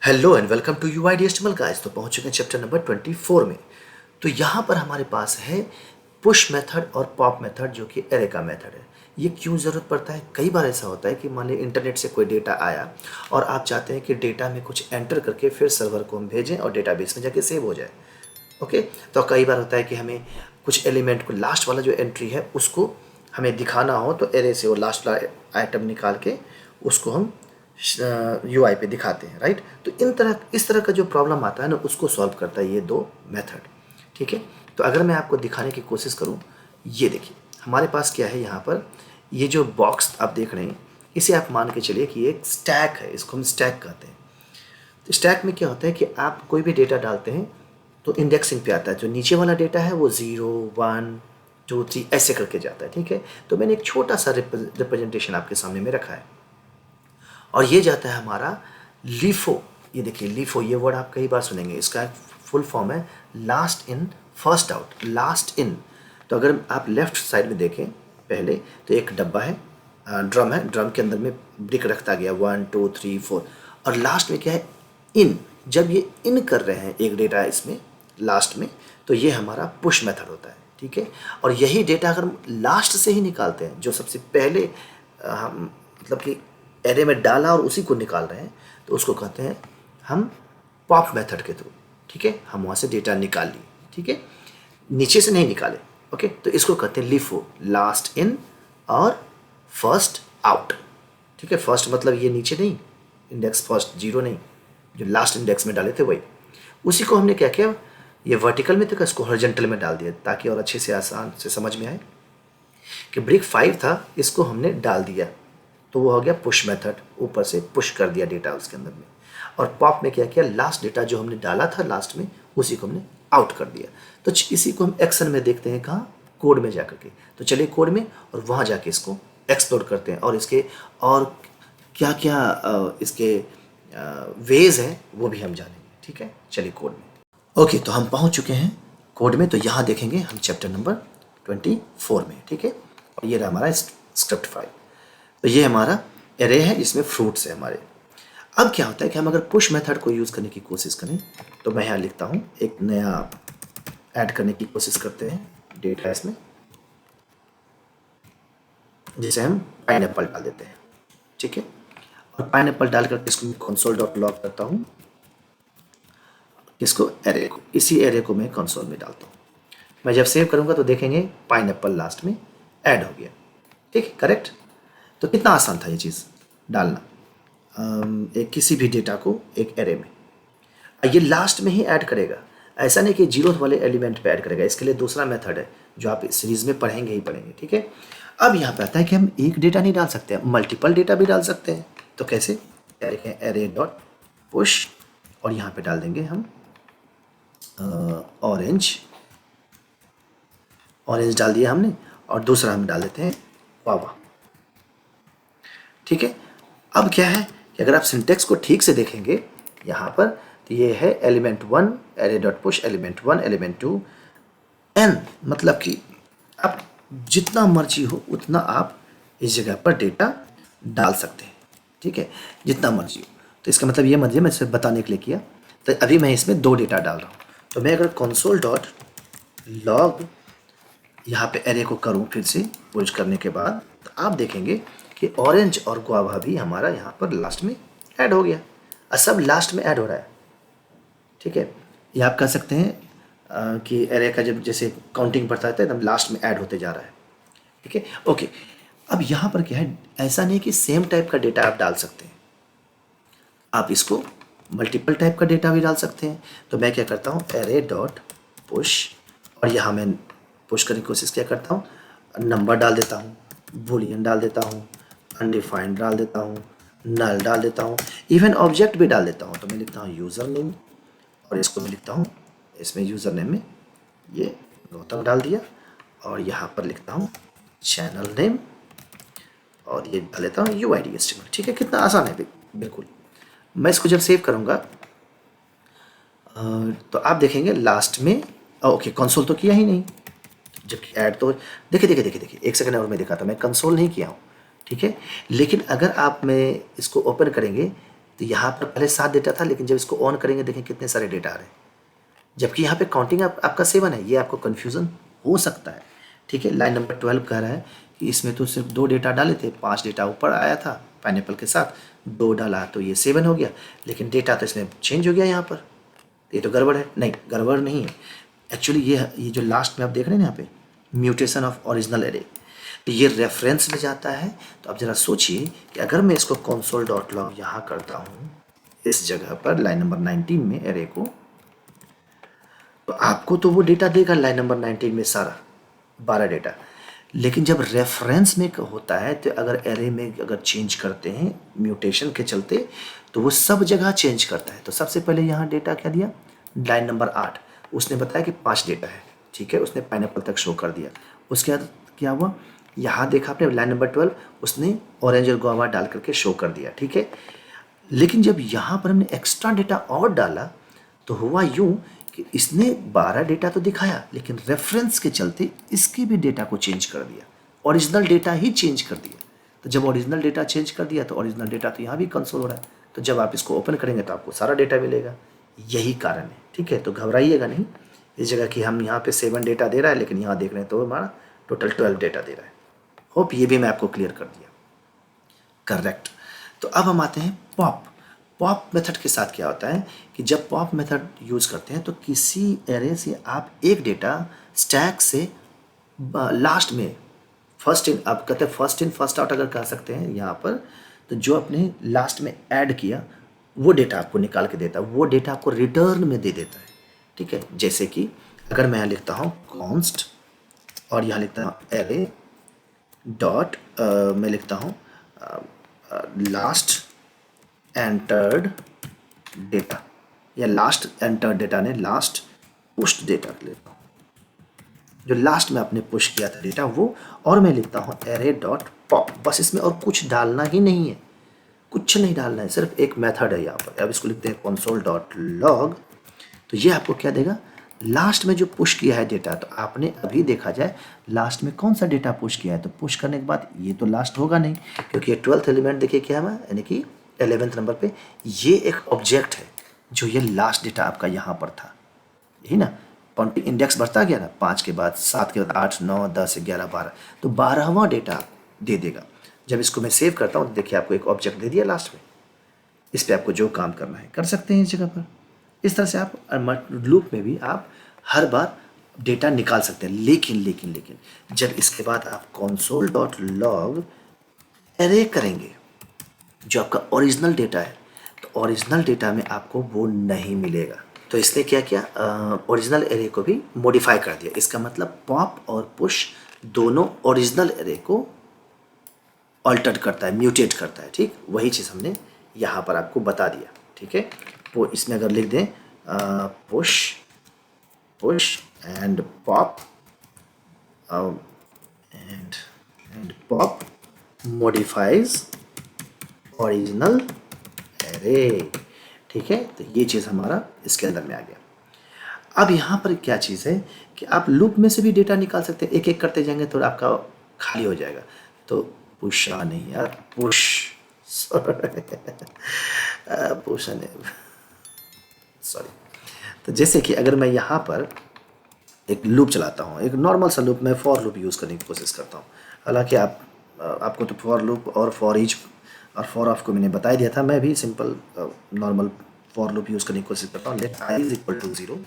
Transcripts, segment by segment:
Hello and welcome to UIDHTML guys. तो पहुंच चुके हैं चैप्टर नंबर 24 में। तो यहाँ पर हमारे पास है पुश मेथड और पॉप मेथड जो कि एरे का मेथड है। ये क्यों ज़रूरत पड़ता है? कई बार ऐसा होता है कि मान लीजिए इंटरनेट से कोई डेटा आया और आप चाहते हैं कि डेटा में कुछ एंटर करके फिर सर्वर को हम भेजें और डेटाबेस में जाके सेव हो जाए। ओके, तो कई बार होता है कि हमें कुछ एलिमेंट को, लास्ट वाला जो एंट्री है उसको हमें दिखाना हो तो एरे से वो लास्ट वाला आइटम निकाल के उसको हम UI पे दिखाते हैं, राइट। तो इस तरह का जो प्रॉब्लम आता है ना, उसको सॉल्व करता है ये दो मेथड। ठीक है, तो अगर मैं आपको दिखाने की कोशिश करूँ, ये देखिए हमारे पास क्या है यहाँ पर। ये जो बॉक्स आप देख रहे हैं, इसे आप मान के चलिए कि एक स्टैक है, इसको हम स्टैक कहते हैं। तो स्टैक में क्या होता है कि आप कोई भी डेटा डालते हैं तो इंडेक्सिंग पे आता है। जो नीचे वाला डेटा है वो 0 1 2 3 ऐसे करके जाता है। ठीक है, तो मैंने एक छोटा सा रिप्रेजेंटेशन आपके सामने में रखा है और ये जाता है हमारा लीफो। ये देखिए लीफो, ये वर्ड आप कई बार सुनेंगे। इसका फुल फॉर्म है last in first out, last in. तो अगर आप लेफ्ट साइड में देखें पहले, तो एक डब्बा है, ड्रम है, ड्रम के अंदर में ब्रिक रखता गया 1 2 3 4, और लास्ट में क्या है, इन। जब ये इन कर रहे हैं एक डेटा इसमें लास्ट में, तो ये हमारा पुश मेथड होता है। ठीक है, और यही डेटा अगर हम लास्ट से ही निकालते हैं, जो सबसे पहले हम मतलब कि एरे में डाला और उसी को निकाल रहे हैं, तो उसको कहते हैं हम पॉप मेथड के थ्रू। ठीक है, हम वहाँ से डेटा निकाल लिए। ठीक है, नीचे से नहीं निकाले। ओके, तो इसको कहते हैं लिफो, लास्ट इन और फर्स्ट आउट। ठीक है, फर्स्ट मतलब ये नीचे नहीं, इंडेक्स फर्स्ट 0 नहीं, जो लास्ट इंडेक्स में डाले थे वही। उसी को हमने क्या किया, ये वर्टिकल में था, इसको हॉरिजॉन्टल में डाल दिया ताकि और अच्छे से आसान से समझ में आए। कि ब्रिक 5 था, इसको हमने डाल दिया तो वो हो गया पुश मेथड, ऊपर से पुश कर दिया डेटा उसके अंदर में। और पॉप में क्या किया, लास्ट डेटा जो हमने डाला था लास्ट में, उसी को हमने आउट कर दिया। तो इसी को हम एक्शन में देखते हैं, कहाँ, कोड में जाकर के। तो चलिए कोड में और वहाँ जाके इसको एक्सप्लोर करते हैं और इसके और क्या क्या इसके वेज हैं वो भी हम जानेंगे। ठीक है, चलिए कोड में। ओके, तो हम पहुँच चुके हैं कोड में। तो यहाँ देखेंगे हम चैप्टर नंबर 24 में। ठीक है, और ये रहा हमारा स्क्रिप्ट फाइल। तो ये हमारा एरे है जिसमें फ्रूट्स है हमारे। अब क्या होता है कि हम अगर पुश मेथड को यूज़ करने की कोशिश करें, तो मैं यहाँ लिखता हूँ, एक नया ऐड करने की कोशिश करते हैं डेटा इसमें, जिसे हम पाइनएप्पल डाल देते हैं। ठीक है, और पाइनएप्पल डालकर इसको मैं console.log करता हूँ, इसको एरे को, इसी एरे को मैं कंसोल में डालता हूँ। मैं जब सेव करूँगा तो देखेंगे पाइनएप्पल लास्ट में ऐड हो गया। ठीक है, करेक्ट। तो कितना आसान था ये चीज़ डालना, एक किसी भी डेटा को एक एरे में। ये लास्ट में ही ऐड करेगा, ऐसा नहीं कि जीरो वाले एलिमेंट पे ऐड करेगा। इसके लिए दूसरा मेथड है जो आप इस सीरीज़ में पढ़ेंगे ही पढ़ेंगे। ठीक है, अब यहाँ पे आता है कि हम एक डेटा नहीं डाल सकते, मल्टीपल डेटा भी डाल सकते हैं। तो कैसे, लिखें एरे डॉट पुश और यहाँ पे डाल देंगे हम ऑरेंज डाल दिया हमने, और दूसरा हम डाल देते हैं वावा। ठीक है, अब क्या है कि अगर आप सिंटेक्स को ठीक से देखेंगे यहाँ पर, तो ये है element 1 array dot push, element 1 element 2 N, मतलब कि आप जितना मर्जी हो उतना आप इस जगह पर डेटा डाल सकते हैं। ठीक है, जितना मर्जी हो। तो इसका मतलब ये मत, मैं सिर्फ बताने के लिए किया। तो अभी मैं इसमें 2 डेटा डाल रहा हूँ। तो मैं अगर console.log यहाँ पे एरे को करूँ फिर से पुश करने के बाद, तो आप देखेंगे कि ऑरेंज और गुआवा भी हमारा यहाँ पर लास्ट में ऐड हो गया, और सब लास्ट में ऐड हो रहा है। ठीक है, ये आप कह सकते हैं कि एरे का जब जैसे काउंटिंग बढ़ता है एकदम लास्ट में ऐड होते जा रहा है। ठीक है, ओके। अब यहाँ पर क्या है, ऐसा नहीं कि सेम टाइप का डेटा आप डाल सकते हैं, आप इसको मल्टीपल टाइप का डेटा भी डाल सकते हैं। तो मैं क्या करता हूँ, एरे डॉट पुश, और यहाँ मैं पुश करने की कोशिश क्या करता हूँ, नंबर डाल देता हूँ, बूलियन डाल देता हूँ, अनडिफाइंड डाल देता हूँ, नल डाल देता हूँ, इवन ऑब्जेक्ट भी डाल देता हूँ। तो मैं लिखता हूँ यूज़र नेम, और इसको मैं लिखता हूँ, इसमें यूज़र नेम में ये गौतम डाल दिया, और यहाँ पर लिखता हूँ चैनल नेम, और ये डाल देता हूँ UIDHTML। ठीक है, कितना आसान है बिल्कुल। मैं इसको जब सेव करूँगा तो आप देखेंगे लास्ट में, ओके, कंसोल तो किया ही नहीं, जबकि ऐड तो देखिए एक सेकंड और मैं दिखाता हूँ, मैं कंसोल नहीं किया हूँ। ठीक है, लेकिन अगर आप में इसको ओपन करेंगे, तो यहाँ पर पहले 7 डेटा था, लेकिन जब इसको ऑन करेंगे देखें कितने सारे डेटा आ रहे हैं, जबकि यहाँ पे काउंटिंग आपका 7 है। ये आपको कन्फ्यूज़न हो सकता है, ठीक है। लाइन नंबर 12 कह रहा है कि इसमें तो सिर्फ 2 डेटा डाले थे, 5 डेटा ऊपर आया था पाइनएप्पल के साथ, 2 डाला तो ये 7 हो गया, लेकिन डेटा तो इसमें चेंज हो गया यहाँ पर, ये तो गड़बड़ है। नहीं, गड़बड़ नहीं है एक्चुअली। ये जो लास्ट में आप देख रहे हैं ना यहाँ पे म्यूटेशन ऑफ ओरिजिनल एरे, तो ये रेफरेंस में जाता है। तो अब ज़रा सोचिए कि अगर मैं इसको console.log यहाँ करता हूँ इस जगह पर लाइन नंबर 19 में एरे को, तो आपको तो वो डेटा देगा लाइन नंबर 19 में सारा 12 डेटा। लेकिन जब रेफरेंस में होता है तो अगर एरे में अगर चेंज करते हैं म्यूटेशन के चलते, तो वो सब जगह चेंज करता है। तो सबसे पहले यहाँ डेटा क्या दिया, लाइन नंबर 8, उसने बताया कि 5 डेटा है, ठीक है, उसने पाइनएप्पल तक शो कर दिया। उसके बाद क्या हुआ, यहाँ देखा आपने लाइन नंबर 12, उसने ऑरेंज और गुआवा डाल करके शो कर दिया, ठीक है। लेकिन जब यहाँ पर हमने एक्स्ट्रा डेटा और डाला तो हुआ यूँ कि इसने 12 डेटा तो दिखाया, लेकिन रेफरेंस के चलते इसके भी डेटा को चेंज कर दिया, ओरिजिनल डेटा ही चेंज कर दिया। तो जब ओरिजिनल डेटा चेंज कर दिया तो ओरिजिनल डेटा तो यहाँ भी कंसोल हो रहा है, तो जब आप इसको ओपन करेंगे तो आपको सारा डेटा मिलेगा। यही कारण है, ठीक है। तो घबराइएगा नहीं इस जगह कि हम यहाँ पे 7 डेटा दे रहा है, लेकिन यहाँ देख रहे हैं तो हमारा टोटल 12 डेटा दे रहा है। होप ये भी मैं आपको क्लियर कर दिया, करेक्ट। तो अब हम आते हैं पॉप मेथड के साथ क्या होता है कि जब पॉप मेथड यूज़ करते हैं तो किसी एरे से आप एक डेटा स्टैक से लास्ट में फर्स्ट इन, आप कहते हैं फर्स्ट इन फर्स्ट आउट अगर कह सकते हैं यहाँ पर, तो जो आपने लास्ट में ऐड किया वो डेटा आपको निकाल के देता है, वो डेटा आपको रिटर्न में दे देता है, ठीक है। जैसे कि अगर मैं यहाँ लिखता हूँ कॉन्स्ट और यहाँ लिखता हूँ एरे डॉट मैं लिखता हूँ लास्ट एंटर्ड डेटा, या लास्ट एंटर्ड डेटा ने लास्ट पुश्ड डेटा लेता हूँ, जो लास्ट में आपने पुश किया था डेटा वो, और मैं लिखता हूँ एरे डॉट पॉप। बस इसमें और कुछ डालना ही नहीं है, कुछ नहीं डालना है, सिर्फ एक मेथड है यहाँ पर। अब इसको लिखते हैं console.log, तो ये आपको क्या देगा, लास्ट में जो पुश किया है डेटा, तो आपने अभी देखा जाए लास्ट में कौन सा डेटा पुश किया है, तो पुश करने के बाद ये तो लास्ट होगा नहीं, क्योंकि ये 12th एलिमेंट देखिए क्या है, यानी कि 11th नंबर पे ये एक ऑब्जेक्ट है जो ये लास्ट डेटा आपका यहाँ पर था, यही ना। काउंटिंग इंडेक्स बढ़ता गया ना, 5 के बाद 7 के बाद 8 9 10 11 12, तो 12वां डेटा दे देगा। जब इसको मैं सेव करता हूँ तो देखिए आपको एक ऑब्जेक्ट दे दिया लास्ट में, इस पर आपको जो काम करना है कर सकते हैं इस जगह पर। इस तरह से आप लूप में भी आप हर बार डेटा निकाल सकते हैं। लेकिन जब इसके बाद आप console.log एरे करेंगे जो आपका ओरिजिनल डेटा है, तो ओरिजिनल डेटा में आपको वो नहीं मिलेगा। तो इसने क्या किया, ओरिजिनल एरे को भी मॉडिफाई कर दिया। इसका मतलब पॉप और पुश दोनों ओरिजिनल एरे को ऑल्टर करता है, म्यूटेट करता है, ठीक। वही चीज़ हमने यहाँ पर आपको बता दिया, ठीक है। वो इसमें अगर लिख दें push and pop and pop modifies original array, ठीक है। तो ये चीज़ हमारा इसके अंदर में आ गया। अब यहाँ पर क्या चीज़ है कि आप लूप में से भी डेटा निकाल सकते हैं, एक एक करते जाएंगे तो आपका खाली हो जाएगा। तो पुश नहीं यार, पुश सॉरी। तो जैसे कि अगर मैं यहाँ पर एक लूप चलाता हूँ, एक नॉर्मल सा लूप, मैं फॉर लूप यूज़ करने की कोशिश करता हूँ। हालांकि आपको तो फॉर लूप और फॉर ईच और फॉर ऑफ को मैंने बता ही दिया था, मैं भी simple normal for loop use करने की कोशिश करता हूँ। Let I is equal to 0,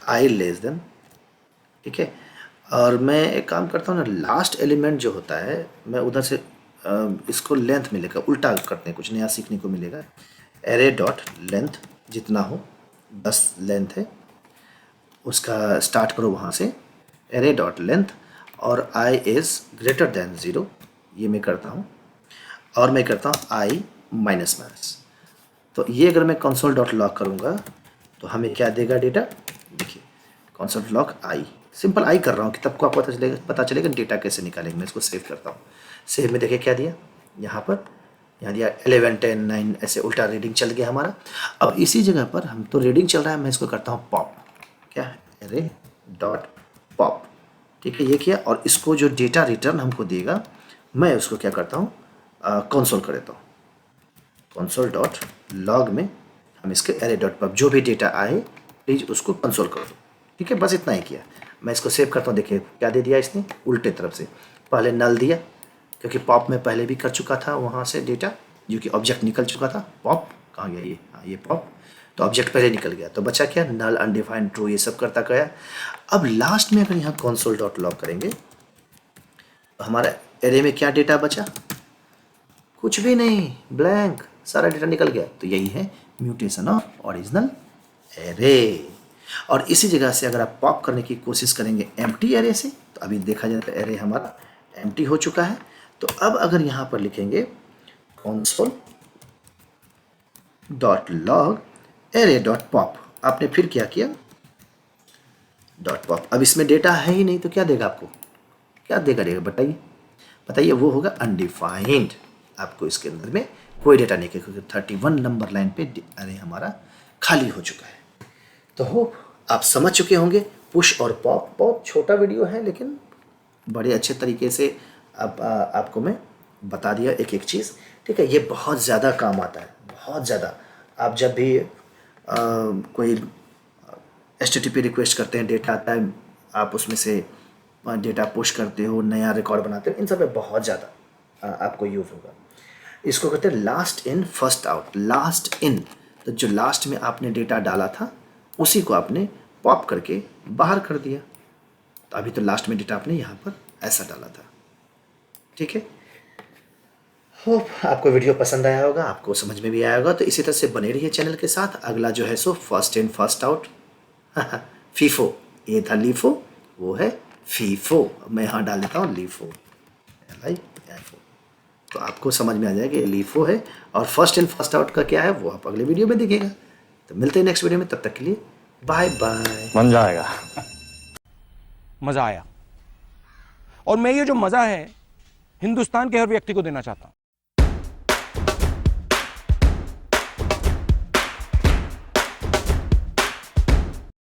I less than, ठीक है। और मैं एक काम करता हूँ ना, लास्ट एलिमेंट जो होता है मैं उधर से इसको लेंथ मिलेगा, उल्टा करते हैं, कुछ नया सीखने को मिलेगा। एरे डॉट लेंथ जितना हो, 10 लेंथ है उसका स्टार्ट करो वहाँ से, एरे डॉट लेंथ और आई इज़ ग्रेटर देन 0, ये मैं करता हूँ। और मैं करता हूँ आई माइनस माइनस। तो ये अगर मैं console.log करूँगा तो हमें क्या देगा डेटा, देखिए console.log आई, सिंपल आई कर रहा हूँ कि तब को आपको पता चलेगा डेटा कैसे निकालेंगे। मैं इसको सेव करता हूँ। सेव में देखिए क्या दिया, यहाँ दिया 11 10 9, ऐसे उल्टा रीडिंग चल गया हमारा। अब इसी जगह पर हम तो रीडिंग चल रहा है, मैं इसको करता हूँ पॉप, क्या है एरे डॉट पॉप, ठीक है। ये किया और इसको जो डेटा रिटर्न हमको देगा मैं उसको क्या करता हूँ, कंसोल कर देता हूँ, कंसोल डॉट लॉग में हम इसके एरे डॉट पब जो भी डेटा आए प्लीज़ उसको कंसोल कर दो। ठीक है, बस इतना ही किया। मैं इसको सेव करता हूँ। देखिए क्या दे दिया इसने, उल्टे तरफ से। पहले नल दिया क्योंकि पॉप में पहले भी कर चुका था वहाँ से डेटा, जो कि ऑब्जेक्ट निकल चुका था। पॉप कहाँ गया ये, हाँ ये पॉप, तो ऑब्जेक्ट पहले निकल गया, तो बचा क्या, नल, अनडिफाइंड, ट्रू, ये सब करता गया। अब लास्ट में अगर यहाँ कंसोल डॉट लॉग करेंगे तो हमारा एरे में क्या डेटा बचा, कुछ भी नहीं, ब्लैंक, सारा डेटा निकल गया। तो यही है म्यूटेशन ऑफ ओरिजिनल एरे। और इसी जगह से अगर आप पॉप करने की कोशिश करेंगे एम्प्टी एरे से, तो अभी देखा जाए तो एरे हमारा एम्प्टी हो चुका है। तो अब अगर यहाँ पर लिखेंगे console dot log array dot pop, आपने फिर क्या किया, डॉट पॉप। अब इसमें डेटा है ही नहीं तो क्या देगा आपको, क्या देगा बताइए, बताइए। वो होगा अनडिफाइंड। आपको इसके अंदर में कोई डेटा नहीं, क्योंकि 31 नंबर लाइन पे अरे हमारा खाली हो चुका है। तो होप आप समझ चुके होंगे पुश और पॉप। बहुत छोटा वीडियो है लेकिन बड़े अच्छे तरीके से आपको मैं बता दिया एक एक चीज़। ठीक है, ये बहुत ज़्यादा काम आता है, बहुत ज़्यादा। आप जब भी कोई HTTP रिक्वेस्ट करते हैं, डेटा आता है, आप उसमें से डेटा पुश करते हो, नया रिकॉर्ड बनाते हो, इन सब में बहुत ज़्यादा आपको यूज़ होगा। इसको कहते हैं last in first out. Last in, तो जो लास्ट में आपने डेटा डाला था उसी को आपने पॉप करके बाहर कर दिया। तो अभी तो लास्ट में डेटा आपने यहाँ पर ऐसा डाला था। ठीक है, होप आपको वीडियो पसंद आया होगा, आपको समझ में भी आया होगा। तो इसी तरह से बने रहिए चैनल के साथ। अगला जो है so first in first out FIFO, ये था लीफो, वो है फीफो। मैं यहाँ डाल देता हूँ लीफो, तो आपको समझ में आ जाएगा कि लीफो है। और फर्स्ट इन फर्स्ट आउट का क्या है वो आप अगले वीडियो में दिखेगा। तो मिलते हैं नेक्स्ट वीडियो में, तब तक के लिए बाय बाय। मजा आएगा। मजा आया। और मैं ये जो मजा है हिंदुस्तान के हर व्यक्ति को देना चाहता हूं।